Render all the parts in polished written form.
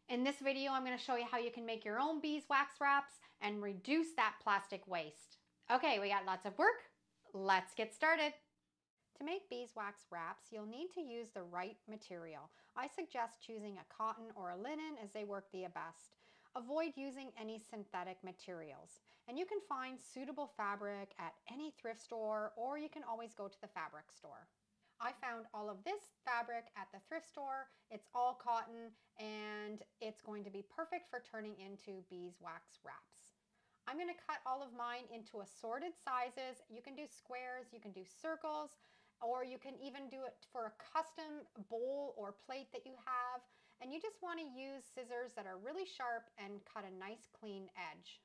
In this video, I'm going to show you how you can make your own beeswax wraps and reduce that plastic waste. Okay, we got lots of work. Let's get started. To make beeswax wraps, you'll need to use the right material. I suggest choosing a cotton or a linen as they work the best. Avoid using any synthetic materials. And you can find suitable fabric at any thrift store, or you can always go to the fabric store. I found all of this fabric at the thrift store. It's all cotton and it's going to be perfect for turning into beeswax wraps. I'm going to cut all of mine into assorted sizes. You can do squares, you can do circles, or you can even do it for a custom bowl or plate that you have. And you just want to use scissors that are really sharp and cut a nice clean edge.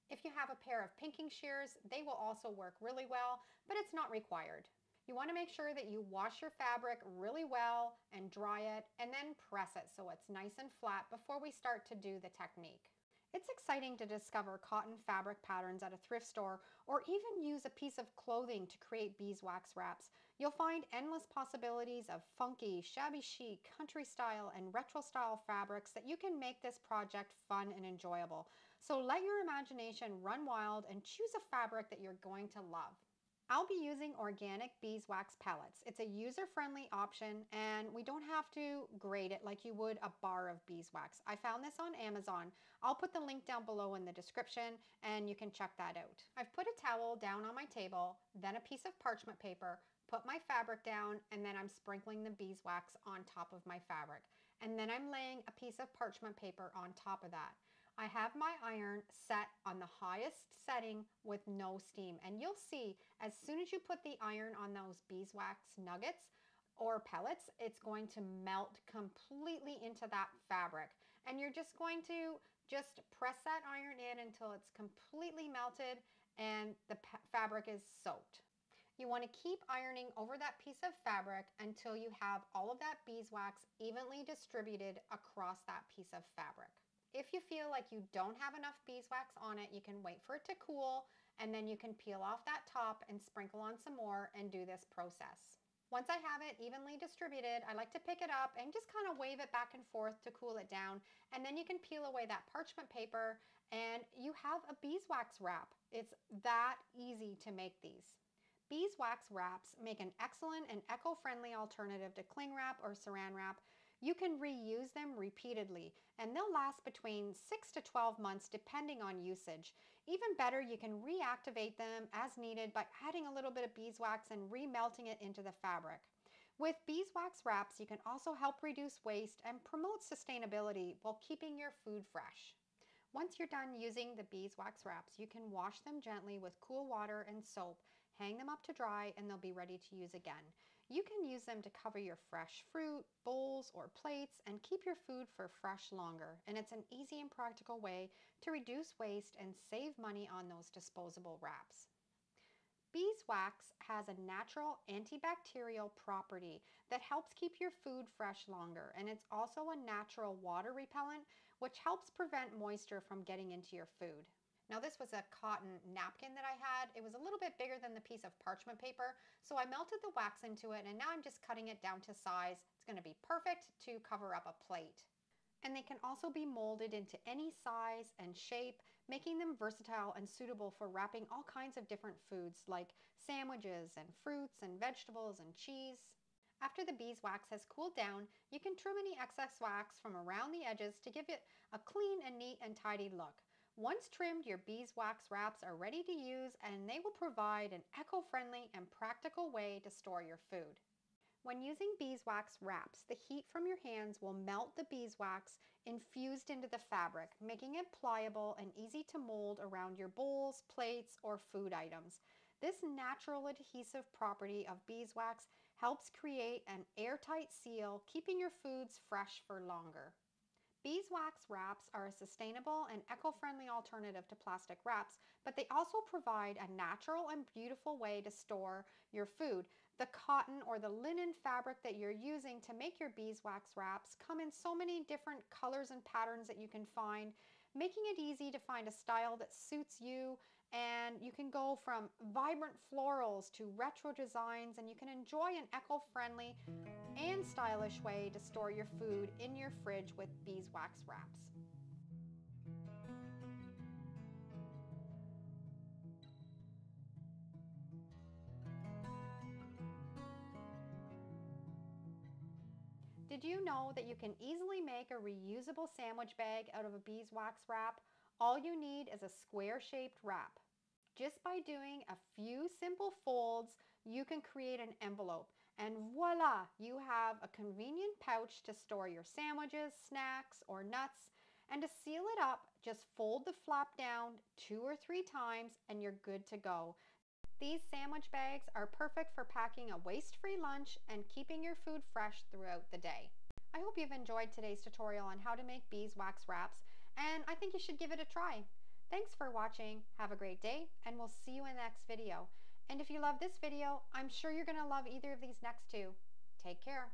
If you have a pair of pinking shears, they will also work really well, but it's not required. You want to make sure that you wash your fabric really well and dry it and then press it so it's nice and flat before we start to do the technique. It's exciting to discover cotton fabric patterns at a thrift store or even use a piece of clothing to create beeswax wraps. You'll find endless possibilities of funky, shabby chic, country style, and retro style fabrics that you can make this project fun and enjoyable. So let your imagination run wild and choose a fabric that you're going to love. I'll be using organic beeswax pellets. It's a user-friendly option and we don't have to grate it like you would a bar of beeswax. I found this on Amazon. I'll put the link down below in the description and you can check that out. I've put a towel down on my table, then a piece of parchment paper, put my fabric down, and then I'm sprinkling the beeswax on top of my fabric. And then I'm laying a piece of parchment paper on top of that. I have my iron set on the highest setting with no steam, and you'll see as soon as you put the iron on those beeswax nuggets or pellets, it's going to melt completely into that fabric. And you're just going to press that iron in until it's completely melted and the fabric is soaked. You want to keep ironing over that piece of fabric until you have all of that beeswax evenly distributed across that piece of fabric. If you feel like you don't have enough beeswax on it, you can wait for it to cool and then you can peel off that top and sprinkle on some more and do this process. Once I have it evenly distributed, I like to pick it up and just kind of wave it back and forth to cool it down, and then you can peel away that parchment paper and you have a beeswax wrap. It's that easy to make these. Beeswax wraps make an excellent and eco-friendly alternative to cling wrap or saran wrap. You can reuse them repeatedly and they'll last between 6 to 12 months depending on usage. Even better, you can reactivate them as needed by adding a little bit of beeswax and remelting it into the fabric. With beeswax wraps, you can also help reduce waste and promote sustainability while keeping your food fresh. Once you're done using the beeswax wraps, you can wash them gently with cool water and soap, hang them up to dry, and they'll be ready to use again. You can use them to cover your fresh fruit, bowls, or plates and keep your food for fresh longer. And it's an easy and practical way to reduce waste and save money on those disposable wraps. Beeswax has a natural antibacterial property that helps keep your food fresh longer, and it's also a natural water repellent which helps prevent moisture from getting into your food. Now this was a cotton napkin that I had. It was a little bit bigger than the piece of parchment paper, so I melted the wax into it and now I'm just cutting it down to size. It's going to be perfect to cover up a plate. And they can also be molded into any size and shape, making them versatile and suitable for wrapping all kinds of different foods like sandwiches and fruits and vegetables and cheese. After the beeswax has cooled down, you can trim any excess wax from around the edges to give it a clean and neat and tidy look. Once trimmed, your beeswax wraps are ready to use and they will provide an eco-friendly and practical way to store your food. When using beeswax wraps, the heat from your hands will melt the beeswax infused into the fabric, making it pliable and easy to mold around your bowls, plates, or food items. This natural adhesive property of beeswax helps create an airtight seal, keeping your foods fresh for longer. Beeswax wraps are a sustainable and eco-friendly alternative to plastic wraps, but they also provide a natural and beautiful way to store your food. The cotton or the linen fabric that you're using to make your beeswax wraps come in so many different colors and patterns that you can find, making it easy to find a style that suits you, and you can go from vibrant florals to retro designs, and you can enjoy an eco-friendly and stylish way to store your food in your fridge with beeswax wraps. Did you know that you can easily make a reusable sandwich bag out of a beeswax wrap? All you need is a square-shaped wrap. Just by doing a few simple folds, you can create an envelope, and voila, you have a convenient pouch to store your sandwiches, snacks, or nuts. And to seal it up, just fold the flap down 2 or 3 times and you're good to go. These sandwich bags are perfect for packing a waste-free lunch and keeping your food fresh throughout the day. I hope you've enjoyed today's tutorial on how to make beeswax wraps, and I think you should give it a try. Thanks for watching, have a great day, and we'll see you in the next video. And if you love this video, I'm sure you're going to love either of these next two. Take care.